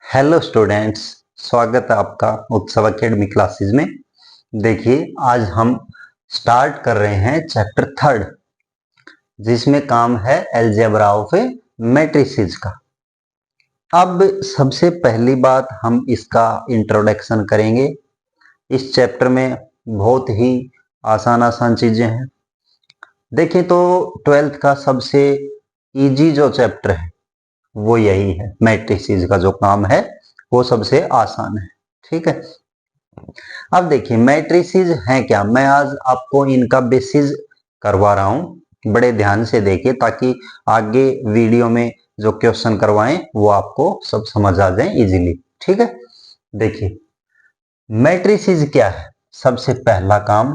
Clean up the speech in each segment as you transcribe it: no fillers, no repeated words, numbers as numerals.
Hello students, स्वागत है आपका उत्सव एकेडमी क्लासेस में। देखिए, आज हम स्टार्ट कर रहे हैं चैप्टर थर्ड, जिसमें काम है अलजेब्रा ऑफ मैट्रिसेस का। अब सबसे पहली बात हम इसका इंट्रोडक्शन करेंगे। इस चैप्टर में बहुत ही आसान आसान चीजें हैं। देखें तो 12th का सबसे इजी जो चैप्टर है वो यही है। मैट्रिसेस का जो काम है वो सबसे आसान है। ठीक है। अब देखिए, मैट्रिसेस हैं क्या। मैं आज आपको इनका बेसिस करवा रहा हूं। बड़े ध्यान से देखिए ताकि आगे वीडियो में जो क्वेश्चन करवाएं वो आपको सब समझ आ जाए इजीली। ठीक है। देखिए, मैट्रिसेस क्या है। सबसे पहला काम,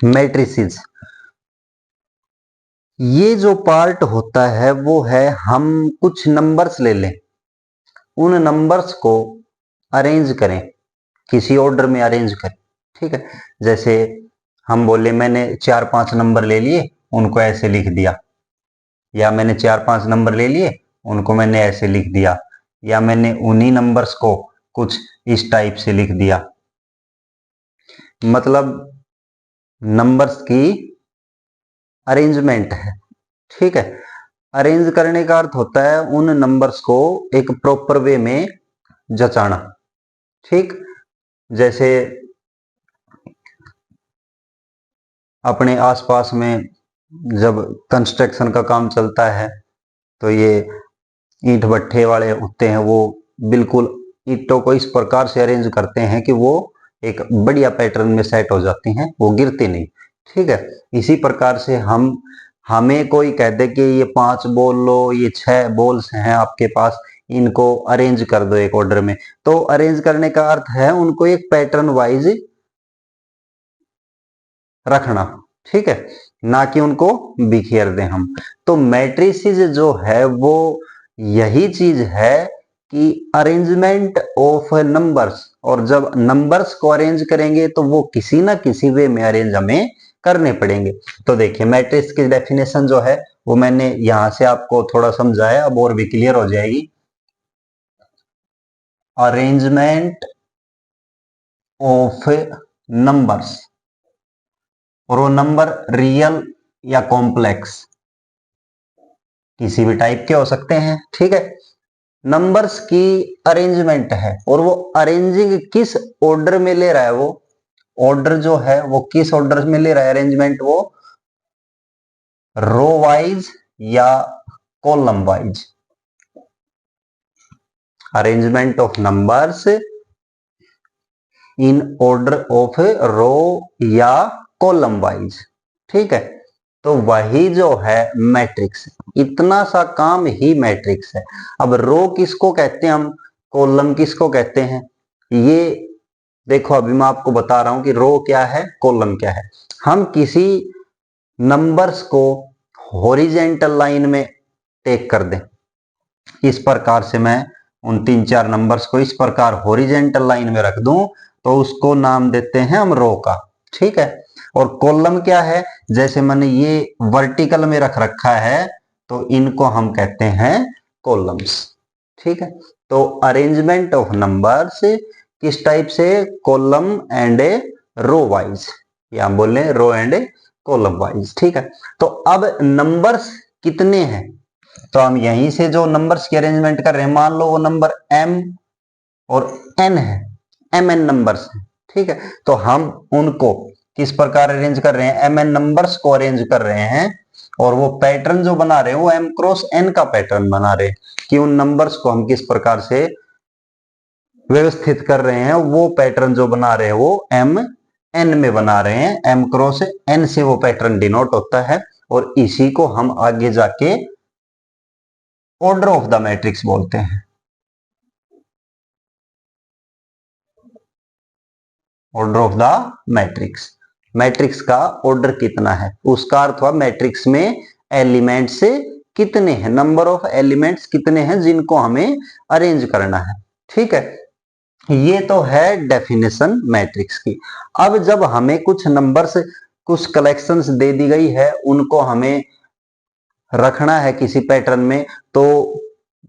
मैट्रिसेस ये जो पार्ट होता है वो है, हम कुछ नंबर्स ले लें, उन नंबर्स को अरेंज करें, किसी ऑर्डर में अरेंज करें। ठीक है। जैसे हम बोले मैंने 4-5 नंबर ले लिए, उनको ऐसे लिख दिया, या मैंने 4-5 नंबर ले लिए, उनको मैंने ऐसे लिख दिया, या मैंने उन्हीं नंबर्स को कुछ इस टाइप से लिख दिया। मतलब नंबर्स की अरेंजमेंट है। ठीक है। अरेंज करने का अर्थ होता है उन नंबर्स को एक प्रॉपर वे में जचाना। ठीक। जैसे अपने आसपास में जब कंस्ट्रक्शन का काम चलता है तो ये ईंट भट्ठे वाले होते हैं, वो बिल्कुल ईंटों को इस प्रकार से अरेंज करते हैं कि वो एक बढ़िया पैटर्न में सेट हो जाती हैं, वो गिरती नहीं। ठीक है। इसी प्रकार से हमें कोई कह दे कि ये 5 बॉल लो, ये 6 बॉल्स हैं आपके पास, इनको अरेंज कर दो एक ऑर्डर में, तो अरेंज करने का अर्थ है उनको एक पैटर्न वाइज रखना। ठीक है। ना कि उनको बिखेर दें हम। तो मैट्रिसेस जो है वो यही चीज है कि अरेंजमेंट ऑफ नंबर्स, और जब नंबर्स को अरेंज करेंगे तो वो किसी ना किसी वे में अरेंज हमें करने पड़ेंगे। तो देखिए, मैट्रिक्स की डेफिनेशन जो है वो मैंने यहां से आपको थोड़ा समझाया, अब और भी क्लियर हो जाएगी। अरेंजमेंट ऑफ नंबर्स, और वो नंबर रियल या कॉम्प्लेक्स किसी भी टाइप के हो सकते हैं। ठीक है। नंबर्स की अरेंजमेंट है, और वो अरेंजिंग किस ऑर्डर में ले रहा है, वो ऑर्डर जो है वो किस ऑर्डर में ले रहा है अरेंजमेंट, वो रो वाइज या column wise. Arrangement of numbers in order of row या कॉलम वाइज। ठीक है। तो वही जो है मैट्रिक्स, इतना सा काम ही मैट्रिक्स है। अब रो किसको कहते हैं हम, कॉलम किसको कहते हैं, ये देखो अभी मैं आपको बता रहा हूं कि रो क्या है, कॉलम क्या है। हम किसी नंबर्स को हॉरिजेंटल लाइन में टेक कर दें, इस प्रकार से मैं उन 3-4 नंबर्स को इस प्रकार हॉरिजेंटल लाइन में रख दूं, तो उसको नाम देते हैं हम रो का। ठीक है। और कॉलम क्या है, जैसे मैंने ये वर्टिकल में रख रखा है तो इनको हम कहते हैं कॉलम्स। ठीक है। तो अरेंजमेंट ऑफ नंबर्स किस टाइप से, कॉलम एंड रो वाइज, या बोले रो एंड कॉलम वाइज। ठीक है। तो अब नंबर्स कितने हैं, तो हम यहीं से जो नंबर्स की अरेंजमेंट कर रहे हैं, मान लो वो नंबर m और n है, mn नंबर्स हैं। ठीक है। तो हम उनको किस प्रकार अरेंज कर रहे हैं, mn नंबर्स को अरेंज कर रहे हैं, और वो पैटर्न जो बना रहे हैं वो m क्रॉस n का पैटर्न बना रहे हैं, कि उन नंबर्स को हम किस प्रकार से व्यवस्थित कर रहे हैं। वो पैटर्न जो बना रहे हैं वो m n में बना रहे हैं, m क्रॉस n से वो पैटर्न डिनोट होता है, और इसी को हम आगे जाके ऑर्डर ऑफ द मैट्रिक्स बोलते हैं। Order of the matrix, matrix का ऑर्डर कितना है उसका अर्थ हुआ मैट्रिक्स में एलिमेंट्स कितने हैं, नंबर ऑफ एलिमेंट्स कितने हैं जिनको हमें अरेंज करना है। ठीक है। ये तो है डेफिनेशन मैट्रिक्स की। अब जब हमें कुछ नंबर्स, कुछ कलेक्शंस दे दी गई है, उनको हमें रखना है किसी पैटर्न में, तो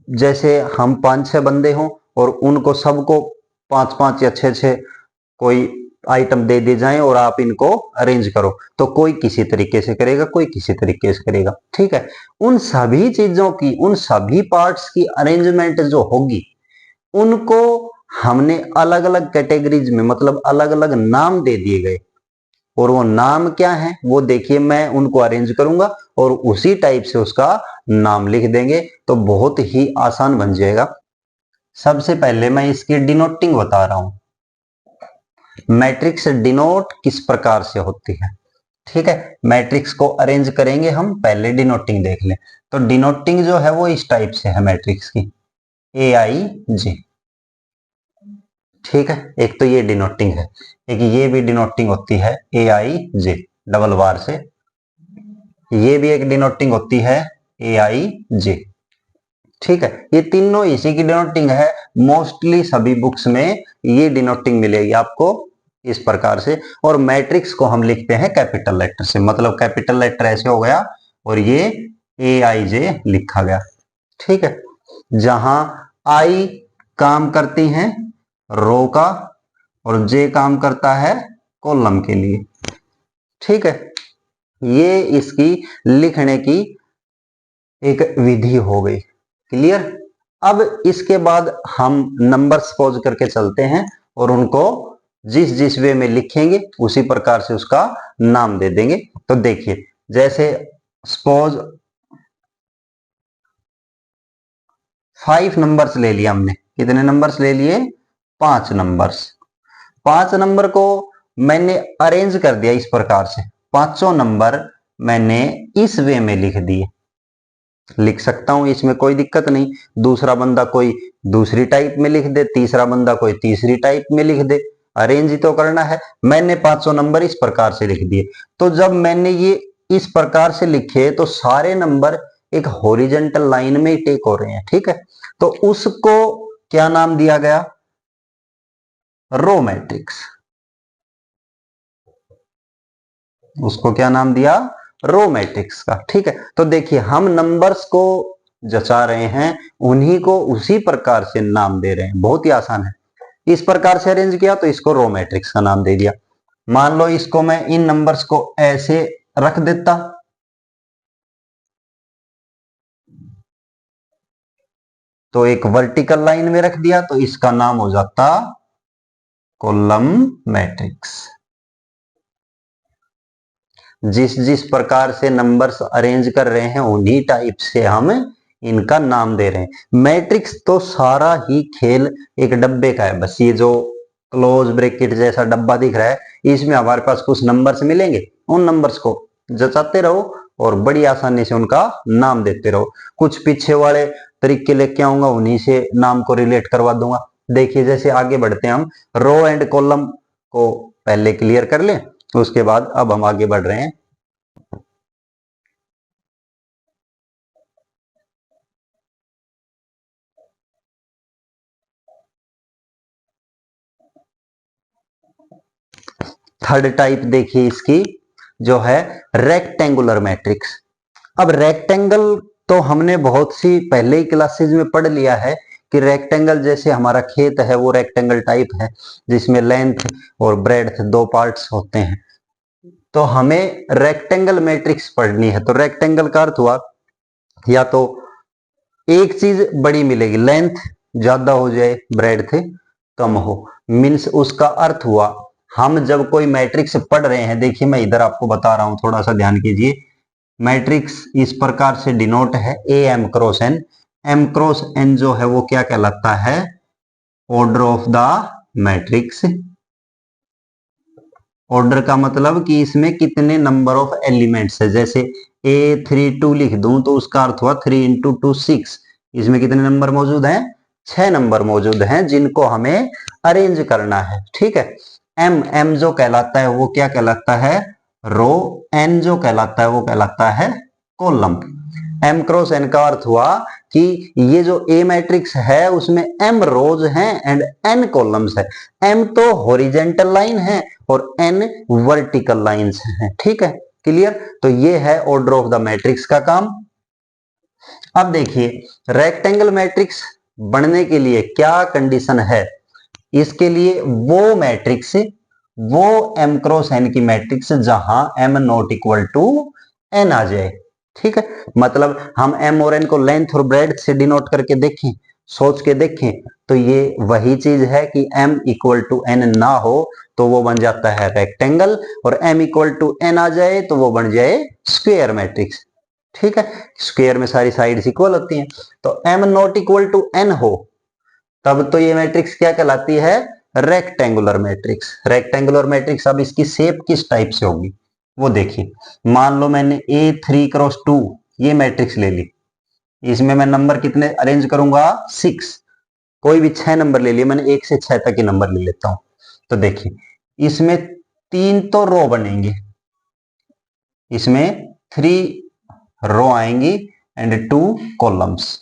जैसे हम 5-6 बंदे हों और उनको सबको 5-5 या 6-6 कोई आइटम दे दिए जाएं और आप इनको अरेंज करो, तो कोई किसी तरीके से करेगा, कोई किसी तरीके से करेगा। ठीक है, उन सभी चीजों की, उन सभी पार्ट्स की अरेंजमेंट जो होगी उनको हमने अलग अलग कैटेगरीज में, मतलब अलग अलग नाम दे दिए गए, और वो नाम क्या है वो देखिए, मैं उनको अरेंज करूंगा और उसी टाइप से उसका नाम लिख देंगे, तो बहुत ही आसान बन जाएगा। सबसे पहले मैं इसकी डिनोटिंग बता रहा हूं, मैट्रिक्स डिनोट किस प्रकार से होती है। ठीक है, मैट्रिक्स को अरेंज करेंगे हम, पहले डिनोटिंग देख लें। तो डिनोटिंग जो है वो इस टाइप से है मैट्रिक्स की, ए आई जे। ठीक है, एक तो ये डिनोटिंग है, एक ये भी डिनोटिंग होती है ए आई जे डबल बार से, ये भी एक डिनोटिंग होती है ए आई जे। ठीक है, ये तीनों इसी की डिनोटिंग है, मोस्टली सभी बुक्स में ये डिनोटिंग मिलेगी आपको इस प्रकार से। और मैट्रिक्स को हम लिखते हैं कैपिटल लेटर से, मतलब कैपिटल लेटर ऐसे हो गया और ये ए आई जे लिखा गया। ठीक है, जहां आई काम करती हैं रो का और जे काम करता है कॉलम के लिए। ठीक है, ये इसकी लिखने की एक विधि हो गई। क्लियर। अब इसके बाद हम नंबर सपोज करके चलते हैं और उनको जिस जिस वे में लिखेंगे उसी प्रकार से उसका नाम दे देंगे। तो देखिए, जैसे सपोज 5 नंबर्स ले लिया हमने, कितने नंबर्स ले लिए, 5 नंबर्स। 5 नंबर को मैंने अरेंज कर दिया इस प्रकार से, पांचों नंबर मैंने इस वे में लिख दिए, लिख सकता हूं, इसमें कोई दिक्कत नहीं। दूसरा बंदा कोई दूसरी टाइप में लिख दे, तीसरा बंदा कोई तीसरी टाइप में लिख दे, अरेंज ही तो करना है। मैंने 500 नंबर इस प्रकार से लिख दिए। तो जब मैंने ये इस प्रकार से लिखे तो सारे नंबर एक हॉरिजॉन्टल लाइन में ही टेक हो रहे हैं। ठीक है, तो उसको क्या नाम दिया गया, रो मैट्रिक्स। उसको क्या नाम दिया, रो मैट्रिक्स का। ठीक है, तो देखिए हम नंबर्स को जचा रहे हैं, उन्हीं को उसी प्रकार से नाम दे रहे हैं, बहुत ही आसान है। इस प्रकार से अरेंज किया तो इसको रो मैट्रिक्स का नाम दे दिया। मान लो इसको मैं इन नंबर्स को ऐसे रख देता, तो एक वर्टिकल लाइन में रख दिया, तो इसका नाम हो जाता कॉलम मैट्रिक्स। जिस जिस प्रकार से नंबर्स अरेंज कर रहे हैं उन्हीं टाइप से हम इनका नाम दे रहे हैं। मैट्रिक्स तो सारा ही खेल एक डब्बे का है, बस ये जो क्लोज ब्रैकेट जैसा डब्बा दिख रहा है, इसमें हमारे पास कुछ नंबर्स मिलेंगे, उन नंबर्स को जचाते रहो और बड़ी आसानी से उनका नाम देते रहो। कुछ पीछे वाले तरीके लेके आऊंगा, उन्हीं से नाम को रिलेट करवा दूंगा। देखिए, जैसे आगे बढ़ते हैं, हम रो एंड कॉलम को पहले क्लियर कर लें, तो उसके बाद अब हम आगे बढ़ रहे हैं। थर्ड टाइप देखिए इसकी, जो है रेक्टेंगुलर मैट्रिक्स। अब रेक्टेंगल तो हमने बहुत सी पहले ही क्लासेज में पढ़ लिया है कि रेक्टेंगल जैसे हमारा खेत है वो रेक्टेंगल टाइप है, जिसमें लेंथ और ब्रेड्थ 2 पार्ट्स होते हैं। तो हमें रेक्टेंगल मैट्रिक्स पढ़नी है, तो रेक्टेंगल का अर्थ हुआ या तो एक चीज बड़ी मिलेगी, लेंथ ज्यादा हो जाए ब्रेड्थ कम हो, मीन्स उसका अर्थ हुआ हम जब कोई मैट्रिक्स पढ़ रहे हैं, देखिए मैं इधर आपको बता रहा हूं, थोड़ा सा ध्यान कीजिए। मैट्रिक्स इस प्रकार से डिनोट है A M cross N. M cross N जो है वो क्या कहलाता है, ऑर्डर ऑफ द मैट्रिक्स। ऑर्डर का मतलब कि इसमें कितने नंबर ऑफ एलिमेंट्स है, जैसे A32 लिख दूं तो उसका अर्थ हुआ 3 इंटू 2 6। इसमें कितने नंबर मौजूद हैं, 6 नंबर मौजूद हैं, जिनको हमें अरेंज करना है। ठीक है, एम एम जो कहलाता है वो क्या कहलाता है, रो। एन जो कहलाता है वो कहलाता है कॉलम। एम क्रॉस एन का अर्थ हुआ कि ये जो ए मैट्रिक्स है उसमें एम रोज हैं एंड एन कॉलम्स है। एम तो हॉरिजेंटल लाइन है और एन वर्टिकल लाइंस हैं। ठीक है, क्लियर। तो ये है ऑर्डर ऑफ द मैट्रिक्स का काम। अब देखिए रेक्टेंगल मैट्रिक्स बनने के लिए क्या कंडीशन है, इसके लिए वो मैट्रिक्स, वो m क्रॉस n की मैट्रिक्स जहां m not equal to n आ जाए। ठीक है, मतलब हम m और n को लेंथ और ब्रेड्थ से डिनोट करके देखें, सोच के देखें, तो ये वही चीज है कि m इक्वल टू n ना हो तो वो बन जाता है रेक्टेंगल, और m इक्वल टू n आ जाए तो वो बन जाए स्क्वायर मैट्रिक्स। ठीक है, स्क्वायर में सारी साइड्स इक्वल होती हैं, तो m not equal to n हो तब तो ये मैट्रिक्स क्या कहलाती है, रेक्टेंगुलर मैट्रिक्स। रेक्टेंगुलर मैट्रिक्स अब इसकी शेप किस टाइप से होगी वो देखिए। मान लो मैंने A3×2 ये मैट्रिक्स ले ली, इसमें मैं नंबर कितने अरेंज करूंगा, 6। कोई भी 6 नंबर ले लिए, मैंने 1 से 6 तक के नंबर ले लेता हूं। तो देखिए इसमें 3 तो रो बनेंगे, इसमें 3 रो आएंगी एंड 2 कॉलम्स।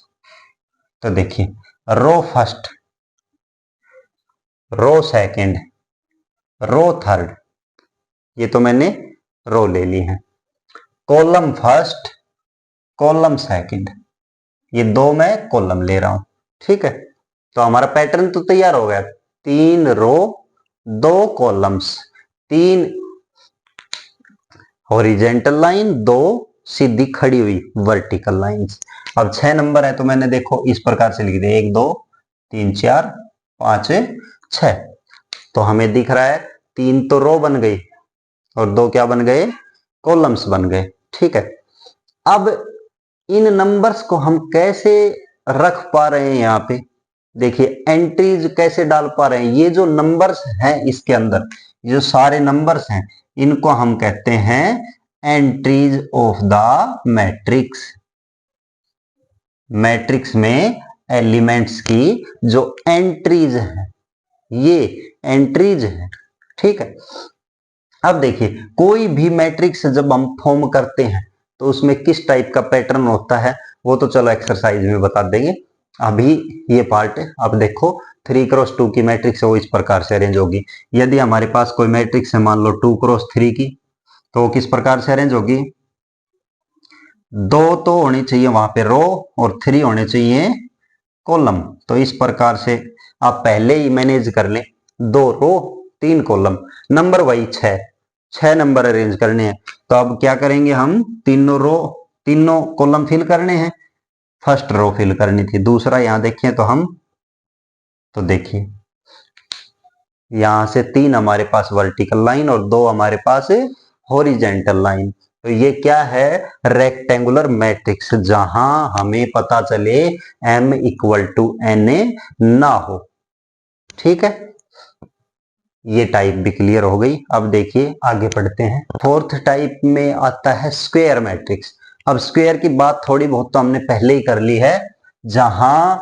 तो देखिए row first, row second, row third, ये तो मैंने रो ले ली है। कॉलम फर्स्ट, कॉलम सेकंड, ये दो मैं कॉलम ले रहा हूं। ठीक है, तो हमारा पैटर्न तो तैयार हो गया, 3 रो 2 कॉलम्स, 3 हॉरिजेंटल लाइन, 2 सीधी खड़ी हुई वर्टिकल लाइंस। अब 6 नंबर है तो मैंने देखो इस प्रकार से लिख दिया, 1 2 3 4 5 6। तो हमें दिख रहा है 3 तो रो बन गई और 2 क्या बन गए, कॉलम्स बन गए। ठीक है, अब इन नंबर्स को हम कैसे रख पा रहे हैं, यहां पे देखिए एंट्रीज कैसे डाल पा रहे हैं। ये जो नंबर्स हैं इसके अंदर, जो सारे नंबर्स हैं, इनको हम कहते हैं entries of the matrix. Matrix में एलिमेंट्स की जो एंट्रीज हैं, ये एंट्रीज हैं। ठीक है, अब देखिए कोई भी मैट्रिक्स जब हम फॉर्म करते हैं तो उसमें किस टाइप का पैटर्न होता है वो तो चलो एक्सरसाइज में बता देंगे, अभी ये पार्ट है। अब देखो 3×2 की मैट्रिक्स है वो इस प्रकार से अरेंज होगी। यदि हमारे पास कोई मैट्रिक्स है मान लो 2×3 की, तो वो किस प्रकार से अरेंज होगी, 2 तो होनी चाहिए वहां पे रो और 3 होने चाहिए कॉलम। तो इस प्रकार से आप पहले ही मैनेज कर लें, 2 रो 3 कॉलम, नंबर वही 6 नंबर अरेंज करने हैं। तो अब क्या करेंगे, हम तीनों रो तीनों कॉलम फिल करने हैं। फर्स्ट रो फिल करनी थी, दूसरा यहां देखें तो हम, तो देखिए यहां से 3 हमारे पास वर्टिकल लाइन और 2 हमारे पास हॉरिजेंटल लाइन। तो ये क्या है, रेक्टेंगुलर मैट्रिक्स, जहां हमें पता चले m इक्वल टू n ना हो। ठीक है, ये टाइप भी क्लियर हो गई। अब देखिए आगे बढ़ते हैं, फोर्थ टाइप में आता है स्क्वायर मैट्रिक्स। अब स्क्वायर की बात थोड़ी बहुत तो हमने पहले ही कर ली है, जहां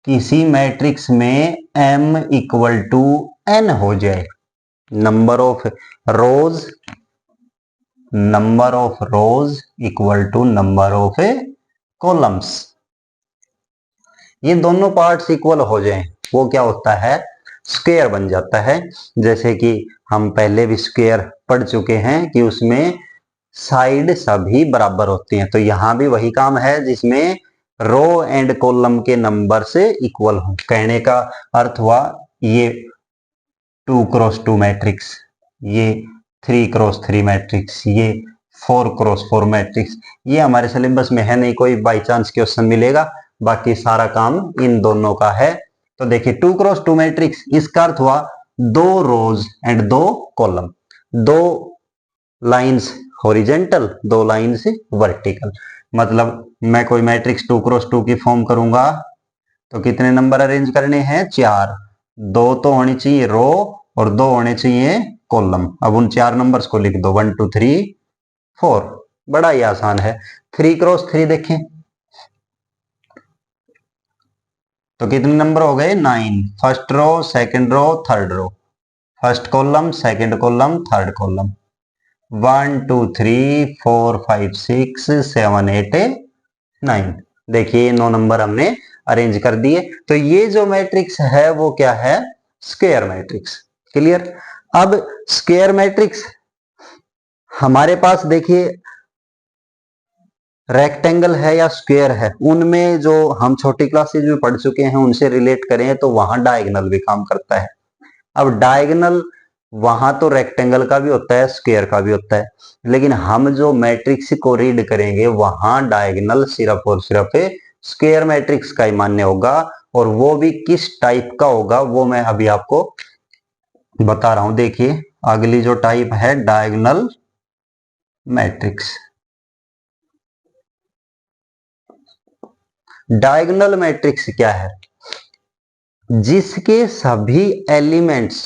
किसी मैट्रिक्स में m इक्वल टू n हो जाए, number of rows, number of rows equal to number of columns, ये दोनों पार्ट्स इक्वल हो जाएं, वो क्या होता है, स्क्वायर बन जाता है। जैसे कि हम पहले भी स्क्वायर पढ़ चुके हैं कि उसमें साइड सभी बराबर होती हैं, तो यहां भी वही काम है जिसमें रो एंड कॉलम के नंबर से इक्वल हो। कहने का अर्थ हुआ ये 2×2 मैट्रिक्स, ये 3×3 मैट्रिक्स, ये 4×4 मैट्रिक्स, ये हमारे सिलेबस में है नहीं, कोई बाई चांस क्वेश्चन मिलेगा, बाकी सारा काम इन दोनों का है। तो देखिए 2×2 मैट्रिक्स, इसका अर्थ हुआ 2 rows and 2 column, 2 lines horizontal, 2 lines vertical. मतलब मैं कोई मैट्रिक्स 2×2 की फॉर्म करूंगा तो कितने नंबर अरेंज करने हैं, 4, 2 तो होनी चाहिए रो और 2 होने चाहिए कॉलम। अब उन 4 नंबर्स को लिख दो, 1 2 3 4, बड़ा ही आसान है। 3×3 देखें तो कितने नंबर हो गए, 9, first row second row third row, first column second column third column, 1 2 3 4 5 6 7 8 9। देखिए 9 नंबर हमने अरेंज कर दिए। तो ये जो मैट्रिक्स है वो क्या है, स्क्वायर मैट्रिक्स। क्लियर। अब स्क्वायर मैट्रिक्स हमारे पास देखिए रेक्टेंगल है या स्क्वायर है, उनमें जो हम छोटी क्लासेज में पढ़ चुके हैं उनसे रिलेट करें तो वहां डायगोनल भी काम करता है। अब डायगोनल वहां तो रेक्टेंगल का भी होता है, स्क्वायर का भी होता है, लेकिन हम जो मैट्रिक्स को रीड करेंगे वहां डायगोनल सिर्फ और सिर्फ स्क्वायर मैट्रिक्स का ही मान्य होगा, और वो भी किस टाइप का होगा वो मैं अभी आपको बता रहा हूं। देखिए अगली जो टाइप है डायगोनल मैट्रिक्स। डायगोनल मैट्रिक्स क्या है? जिसके सभी एलिमेंट्स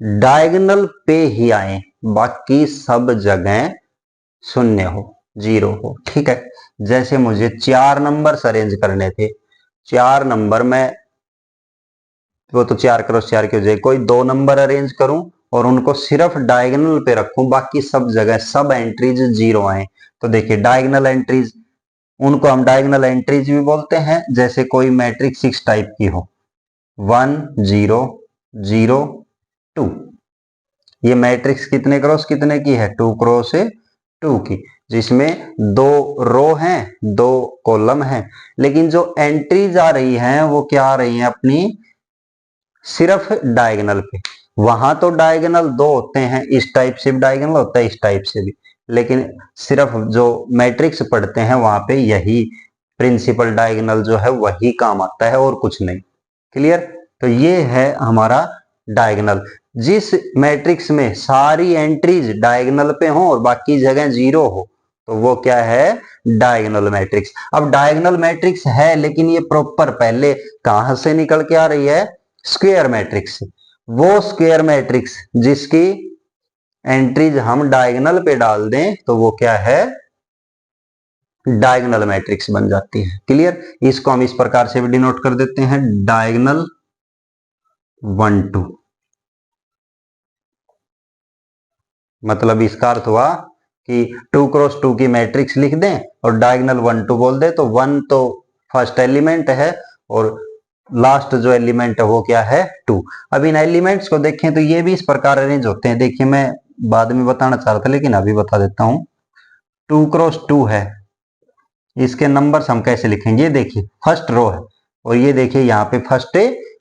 डायगोनल पे ही आए, बाकी सब जगह शून्य हो, जीरो हो। ठीक है, जैसे मुझे 4 नंबर अरेंज करने थे, 4 नंबर में वो तो 4 क्रॉस 4 की हो जाए, कोई 2 नंबर अरेंज करूं और उनको सिर्फ डायगोनल पे रखूं, बाकी सब जगह सब एंट्रीज जीरो आए, तो देखिए डायगोनल एंट्रीज, उनको हम डायगोनल एंट्रीज भी बोलते हैं। जैसे कोई मैट्रिक्स इस टाइप की हो 1 0 0 2, ये मैट्रिक्स कितने क्रॉस कितने की है? 2 क्रॉस 2 की, जिसमें 2 रो हैं 2 कॉलम हैं, लेकिन जो एंट्रीज आ रही हैं वो क्या आ रही हैं अपनी सिर्फ डायगोनल पे। वहां तो डायगोनल 2 होते हैं, इस टाइप से भी डायगोनल होता है, इस टाइप से भी, लेकिन सिर्फ जो मैट्रिक्स पढ़ते हैं वहां पे यही प्रिंसिपल डायगोनल जो है वही काम आता है और कुछ नहीं। क्लियर? तो ये है हमारा डायगोनल। जिस मैट्रिक्स में सारी एंट्रीज डायगोनल पे हो और बाकी जगह जीरो हो तो वो क्या है? Diagonal matrix. अब डायगोनल मैट्रिक्स है, लेकिन ये प्रॉपर पहले कहां से निकल के आ रही है? स्क्वायर मैट्रिक्स से। वो स्क्वायर मैट्रिक्स जिसकी एंट्रीज हम डायगोनल पे डाल दें तो वो क्या है? डायगोनल मैट्रिक्स बन जाती है। क्लियर? इसको हम इस प्रकार से भी डिनोट कर देते हैं, डायगोनल 1 2। मतलब इसका अर्थ हुआ कि 2 क्रॉस 2 की मैट्रिक्स लिख दें और डायगोनल 1 2 बोल दे, तो 1 तो फर्स्ट एलिमेंट है और लास्ट जो एलिमेंट है वो क्या है? 2। अब इन एलिमेंट्स को देखें तो ये भी इस प्रकार अरेंज होते हैं। देखिए मैं बाद में बताना चाह रहा था लेकिन अभी बता देता हूं। 2 क्रॉस 2 है, इसके नंबर्स हम कैसे लिखेंगे? देखिए फर्स्ट रो है और ये देखिए यहाँ पे फर्स्ट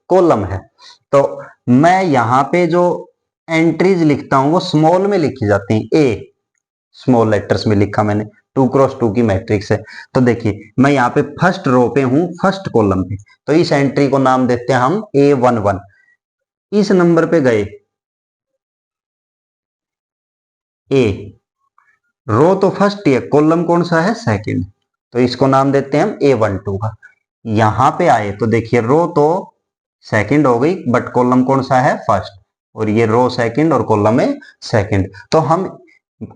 कॉलम है, तो मैं यहाँ पे जो एंट्रीज लिखता हूं वो स्मॉल में लिखी जाती हैं, ए स्मॉल लेटर्स में लिखा मैंने। 2 क्रॉस 2 की मैट्रिक्स है, तो देखिए मैं यहाँ पे फर्स्ट रो पे हूं, फर्स्ट कॉलम पे, तो इस एंट्री को नाम देते हैं हम A11। इस नंबर पे गए, ए रो तो फर्स्ट ही है, कॉलम कौन सा है? सेकंड, तो इसको नाम देते हैं हम A12 का। यहां पे आए तो देखिए रो तो सेकंड हो गई बट कॉलम कौन सा है? फर्स्ट, और ये रो सेकंड और कॉलम है सेकंड। तो हम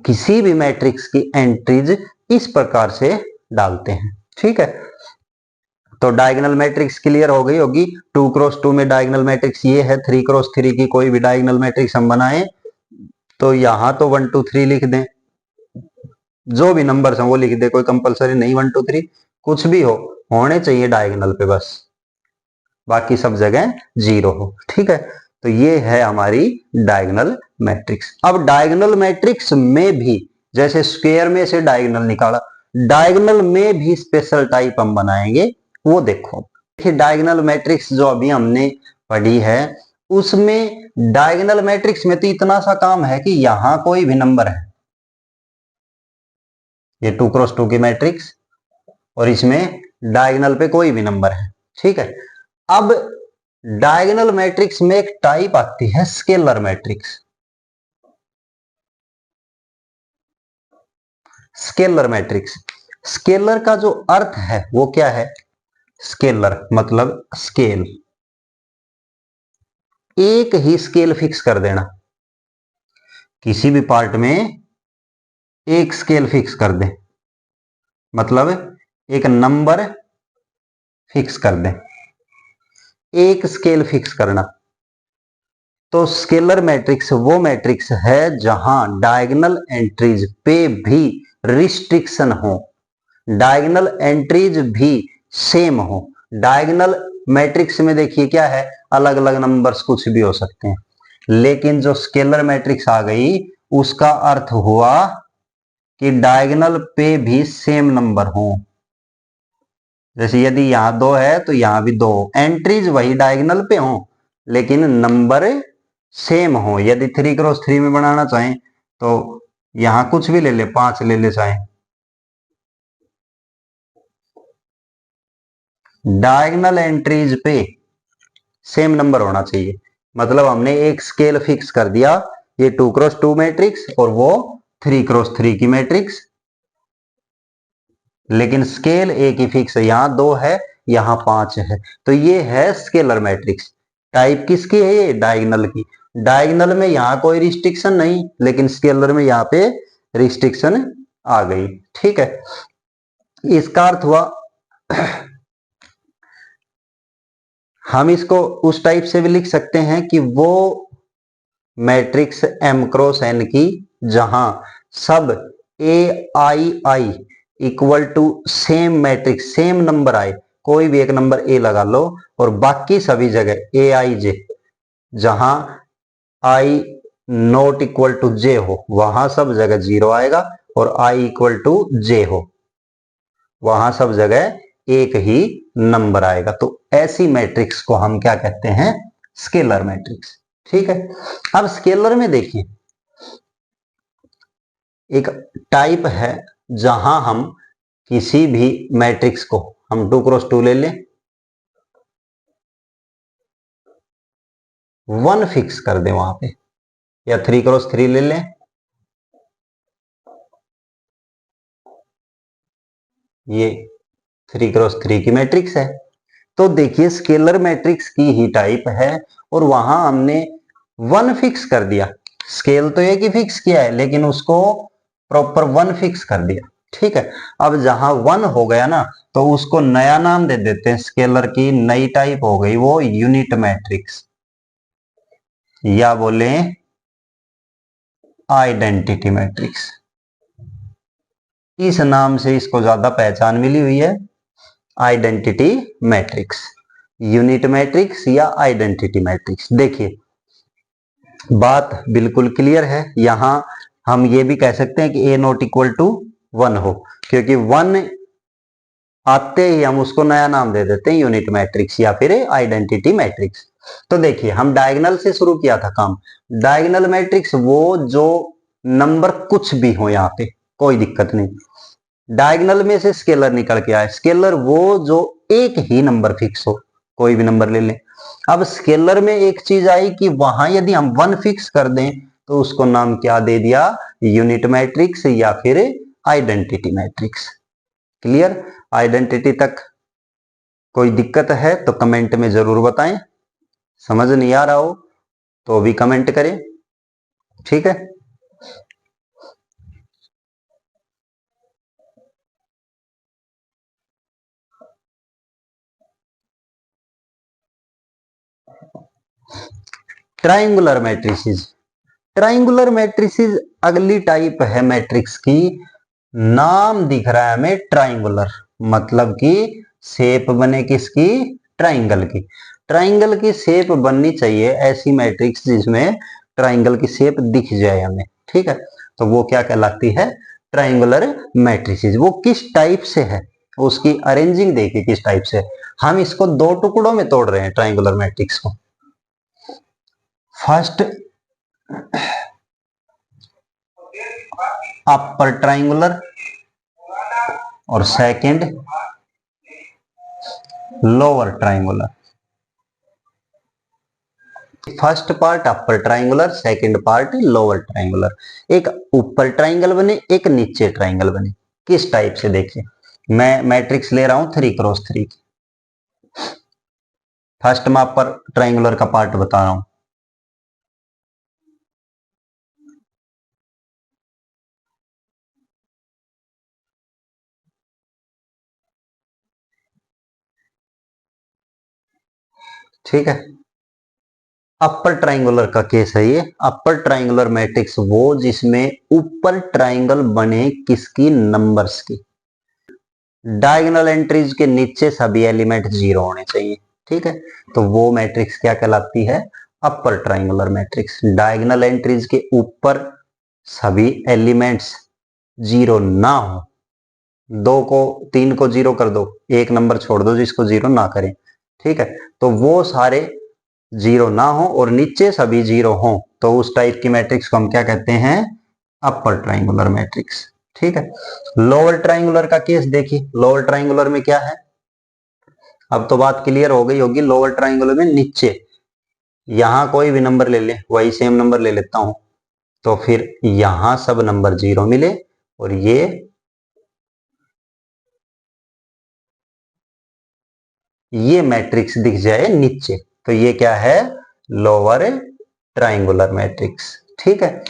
किसी भी मैट्रिक्स की एंट्रीज इस प्रकार से डालते हैं। ठीक है, तो डायगोनल मैट्रिक्स क्लियर हो गई होगी। 2 क्रॉस 2 में डायगोनल मैट्रिक्स ये है, 3 क्रॉस 3 की कोई भी डायगोनल मैट्रिक्स हम बनाए तो यहां तो 1 2 3 लिख दें, जो भी नंबर हैं वो लिख दे, कोई कंपलसरी नहीं 1 2 3, कुछ भी हो, होने चाहिए डायगोनल पे बस, बाकी सब जगह जीरो हो। ठीक है, तो ये है हमारी डायगोनल मैट्रिक्स। अब डायगोनल मैट्रिक्स में भी जैसे स्क्वायर में से डायगोनल निकाला, डायगोनल में भी स्पेशल टाइप हम बनाएंगे, वो देखो। देखिए डायगोनल मैट्रिक्स जो अभी हमने पढ़ी है उसमें डायगोनल मैट्रिक्स में तो इतना सा काम है कि यहां कोई भी नंबर है, ये 2 क्रॉस 2 की मैट्रिक्स, और इसमें डायगोनल पे कोई भी नंबर है। ठीक है, अब डायगोनल मैट्रिक्स में एक टाइप आती है scalar matrix. Scalar matrix, scalar का जो अर्थ है वो क्या है? स्केलर मतलब स्केल, एक ही स्केल फिक्स कर देना, किसी भी पार्ट में एक स्केल फिक्स कर दें, मतलब एक नंबर फिक्स कर दें, एक स्केल फिक्स करना। तो स्केलर मैट्रिक्स वो मैट्रिक्स है जहां डायगोनल एंट्रीज पे भी रिस्ट्रिक्शन हो, डायगोनल एंट्रीज भी सेम हो। डायगोनल मैट्रिक्स में देखिए क्या है, अलग अलग नंबर्स कुछ भी हो सकते हैं, लेकिन जो स्केलर मैट्रिक्स आ गई उसका अर्थ हुआ कि डायगोनल पे भी सेम नंबर हो। जैसे यदि यहां 2 है तो यहां भी 2, एंट्रीज वही डायगोनल पे हो लेकिन नंबर सेम हो। यदि 3x3 में बनाना चाहें तो यहां कुछ भी ले ले, 5 ले ले चाहे, डायगोनल एंट्रीज पे सेम नंबर होना चाहिए। मतलब हमने एक स्केल फिक्स कर दिया, ये 2x2 मैट्रिक्स और वो 3x3 की मैट्रिक्स, लेकिन स्केल एक ही फिक्स है, यहां 2 है यहां 5 है, तो ये है स्केलर मैट्रिक्स। टाइप किसकी है? ये डायगोनल की। डायगोनल में यहां कोई रिस्ट्रिक्शन नहीं, लेकिन स्केलर में यहां पे रिस्ट्रिक्शन आ गई। ठीक है, इसका अर्थ हुआ हम इसको उस टाइप से भी लिख सकते हैं कि वो मैट्रिक्स m क्रॉस n की जहां सब ai equal to same matrix, same number आए, कोई भी एक नंबर a लगा लो, और बाकी सभी जगह aij जहां i not equal to j हो वहां सब जगह 0 आएगा, और i इक्वल टू j हो वहां सब जगह एक ही नंबर आएगा। तो ऐसी मैट्रिक्स को हम क्या कहते हैं? Scalar matrix. ठीक है, अब स्केलर में देखिए एक टाइप है जहां हम किसी भी मैट्रिक्स को हम 2x2 ले लें, 1 फिक्स कर दें वहां पे, या 3x3 ले लें, ये 3x3 की मैट्रिक्स है। तो देखिए स्केलर मैट्रिक्स की ही टाइप है और वहां हमने 1 फिक्स कर दिया। स्केल तो एक ही फिक्स किया है लेकिन उसको प्रॉपर 1 फिक्स कर दिया। ठीक है, अब जहां 1 हो गया ना तो उसको नया नाम दे देते हैं, स्केलर की नई टाइप हो गई वो यूनिट मैट्रिक्स, या बोले आइडेंटिटी मैट्रिक्स। इस नाम से इसको ज्यादा पहचान मिली हुई है, आइडेंटिटी मैट्रिक्स, यूनिट मैट्रिक्स या आइडेंटिटी मैट्रिक्स। देखिए बात बिल्कुल क्लियर है, यहां हम ये भी कह सकते हैं कि a नॉट इक्वल टू 1 हो, क्योंकि 1 आते ही हम उसको नया नाम दे देते हैं यूनिट मैट्रिक्स या फिर आइडेंटिटी मैट्रिक्स। तो देखिए हम डायगोनल से शुरू किया था काम। डायगोनल मैट्रिक्स वो जो नंबर कुछ भी हो, यहां पे कोई दिक्कत नहीं, डायगोनल में से स्केलर निकल के आए। स्केलर वो जो एक ही नंबर फिक्स हो, कोई भी नंबर ले लें। अब स्केलर में एक चीज आई कि वहां यदि हम 1 फिक्स कर दें तो उसको नाम क्या दे दिया? यूनिट मैट्रिक्स या फिर आइडेंटिटी मैट्रिक्स। क्लियर? आइडेंटिटी तक कोई दिक्कत है तो कमेंट में जरूर बताएं, समझ नहीं आ रहा हो तो भी कमेंट करें। ठीक है, ट्राइंगुलर मैट्रिसेस। ट्राइंगुलर मैट्रिसेस अगली टाइप है मैट्रिक्स की। नाम दिख रहा है हमें ट्राइंगुलर, मतलब कि शेप बने किसकी? ट्राइंगल की। ट्राइंगल की शेप बननी चाहिए ऐसी मैट्रिक्स जिसमें ट्राइंगल की शेप दिख जाए हमें। ठीक है, तो वो क्या कहलाती है? Triangular matrices. वो किस टाइप से है, उसकी अरेंजिंग देखिए किस टाइप से। हम इसको 2 टुकड़ों में तोड़ रहे हैं ट्राइंगुलर मैट्रिक्स को। फर्स्ट अपर ट्राइंगुलर और second lower triangular. First part upper triangular, second part lower triangular. एक ऊपर ट्राइंगल बने, एक नीचे ट्राइंगल बने। किस टाइप से? देखिए मैं मैट्रिक्स ले रहा हूं 3x3 की। फर्स्ट मैं अपर ट्राइंगुलर का पार्ट बता रहा हूं। ठीक है, अपर ट्राइंगुलर का केस है ये। अपर ट्राइंगुलर मैट्रिक्स वो जिसमें ऊपर ट्राइंगल बने किसकी? नंबर्स की। डायगोनल एंट्रीज के नीचे सभी एलिमेंट 0 होने चाहिए। ठीक है, तो वो मैट्रिक्स क्या कहलाती है? Upper triangular matrix. Diagonal entries के ऊपर सभी एलिमेंट्स जीरो ना हो, 3 को जीरो कर दो, एक नंबर छोड़ दो जिसको जीरो ना करें, ठीक है, तो वो सारे जीरो ना हो और नीचे सभी जीरो हो, तो उस टाइप की मैट्रिक्स को हम क्या कहते हैं, अपर ट्राइंगुलर मैट्रिक्स, ठीक है। लोअर ट्राइंगुलर का केस देखिए, लोअर ट्राइंगुलर में क्या है, अब तो बात क्लियर हो गई होगी, लोअर ट्राइंगुलर में नीचे यहां कोई भी नंबर ले ले, वही सेम नंबर ले लेता हूं, तो फिर यहां सब नंबर जीरो मिले और ये मैट्रिक्स दिख जाए नीचे, तो ये क्या है, लोअर ट्राइंगुलर मैट्रिक्स, ठीक है।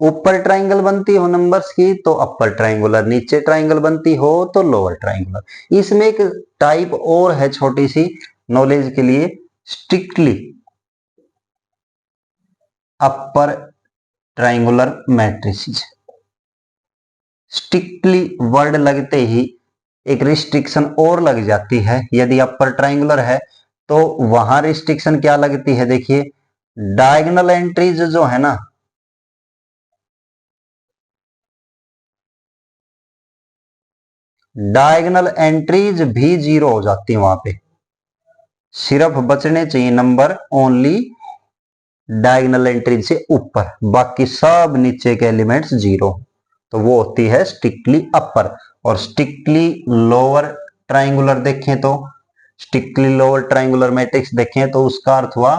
ऊपर ट्राइंगल बनती हो नंबर्स की तो अपर ट्राइंगुलर, नीचे ट्राइंगल बनती हो तो लोअर ट्राइंगुलर। इसमें एक टाइप और है छोटी सी नॉलेज के लिए, strictly upper triangular matrices. Strictly word लगते ही एक रिस्ट्रिक्शन और लग जाती है, यदि अपर ट्राइंगुलर है तो वहां रिस्ट्रिक्शन क्या लगती है, देखिए डायगोनल एंट्रीज जो है ना, डायगोनल एंट्रीज भी जीरो हो जाती है वहां पे, सिर्फ बचने चाहिए नंबर ओनली डायगोनल एंट्रीज से ऊपर, बाकी सब नीचे के एलिमेंट्स जीरो, तो वो होती है स्ट्रिक्टली अपर। और स्ट्रिक्टली लोअर ट्राइंगुलर देखें तो, स्ट्रिक्टली लोअर ट्राइंगुलर मैट्रिक्स देखें तो उसका अर्थ हुआ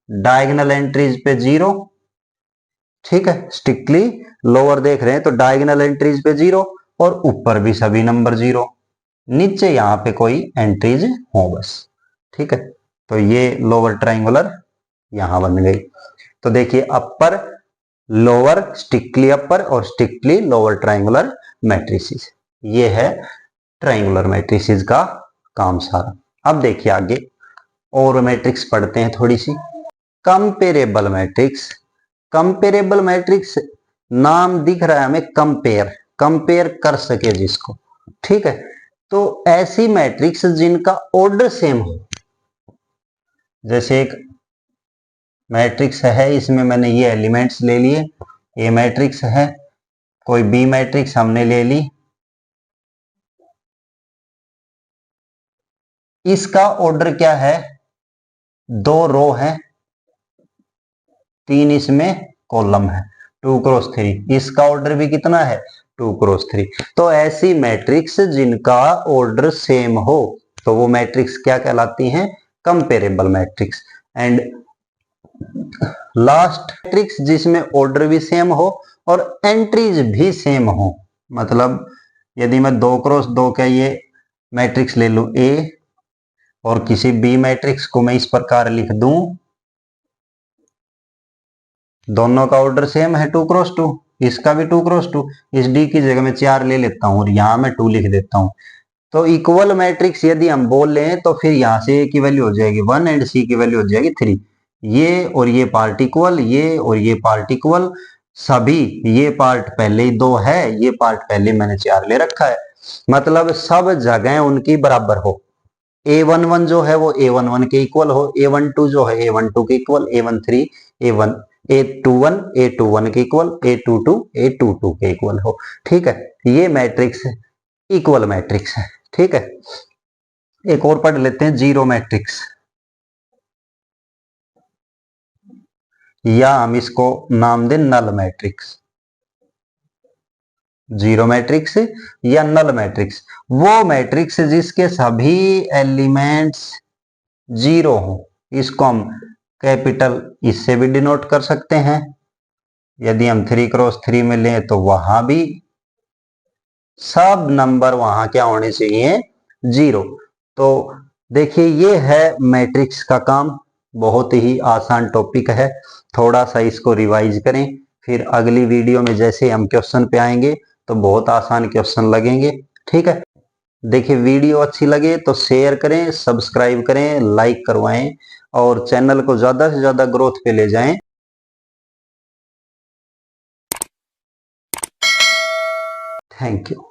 डायगोनल एंट्रीज पे जीरो, ठीक है। स्ट्रिक्टली लोअर देख रहे हैं तो डायगोनल एंट्रीज पे जीरो और ऊपर भी सभी नंबर जीरो, नीचे यहां पे कोई एंट्रीज हो बस, ठीक है। तो ये लोअर ट्राइंगुलर यहां बन गई। तो देखिए अपर लोअर, स्ट्रिक्टली अपर और स्ट्रिक्टली लोअर ट्राइंगुलर मैट्रिसेस, ये है ट्राइंगुलर मैट्रिसेस का काम सारा। अब देखिए आगे और मैट्रिक्स पढ़ते हैं थोड़ी सी। कंपेरेबल मैट्रिक्स, कंपेरेबल मैट्रिक्स नाम दिख रहा है हमें, कंपेयर, कंपेयर कर सके जिसको, ठीक है। तो ऐसी मैट्रिक्स जिनका ऑर्डर सेम हो, जैसे एक मैट्रिक्स है, इसमें मैंने ये एलिमेंट्स ले लिए, ए मैट्रिक्स है, कोई बी मैट्रिक्स हमने ले ली, इसका ऑर्डर क्या है, 2 रो है, 3 इसमें कॉलम है, 2 क्रॉस 3, इसका ऑर्डर भी कितना है, 2 क्रॉस 3। तो ऐसी मैट्रिक्स जिनका ऑर्डर सेम हो तो वो मैट्रिक्स क्या कहलाती हैं, comparable matrix. And last matrix जिसमें ऑर्डर भी सेम हो और एंट्रीज भी सेम हो, मतलब यदि मैं 2 क्रॉस 2 का ये मैट्रिक्स ले लूं ए और किसी बी मैट्रिक्स को मैं इस प्रकार लिख दूं, दोनों का ऑर्डर सेम है 2 क्रॉस 2, इसका भी 2 क्रॉस 2, इस डी की जगह में 4 ले लेता हूं और यहां मैं 2 लिख देता हूं। तो इक्वल मैट्रिक्स यदि हम बोल लें तो फिर यहां से ए की वैल्यू हो जाएगी 1 एंड सी की वैल्यू हो जाएगी 3, ये और ये पार्ट इक्वल, ये और ये पार्ट इक्वल, सभी ये पार्ट पहले ही 2 है, ये पार्ट पहले मैंने 4 ले रखा है, मतलब सब जगह उनकी बराबर हो। A11 जो है वो A11 के इक्वल हो, A12 जो है A12 के equal, A13 A1 A21 A21 के इक्वल, A22 A22 के इक्वल हो, ठीक है। ये मैट्रिक्स इक्वल मैट्रिक्स है, ठीक है। एक और पढ़ लेते हैं, जीरो मैट्रिक्स, या हम इसको नाम दें नल मैट्रिक्स। जीरो मैट्रिक्स या नल मैट्रिक्स, वो मैट्रिक्स जिसके सभी एलिमेंट्स जीरो हो, इसको हम कैपिटल इससे भी डिनोट कर सकते हैं। यदि हम 3 क्रॉस 3 में लें तो वहां भी सब नंबर वहां क्या होने चाहिए, जीरो। तो देखिए ये है मैट्रिक्स का काम, बहुत ही आसान टॉपिक है, थोड़ा सा इसको रिवाइज करें, फिर अगली वीडियो में जैसे हम क्वेश्चन पे आएंगे तो बहुत आसान क्वेश्चन लगेंगे, ठीक है। देखिए वीडियो अच्छी लगे तो शेयर करें, सब्सक्राइब करें, लाइक करवाएं और चैनल को ज्यादा से ज्यादा ग्रोथ पे ले जाएं। Thank you.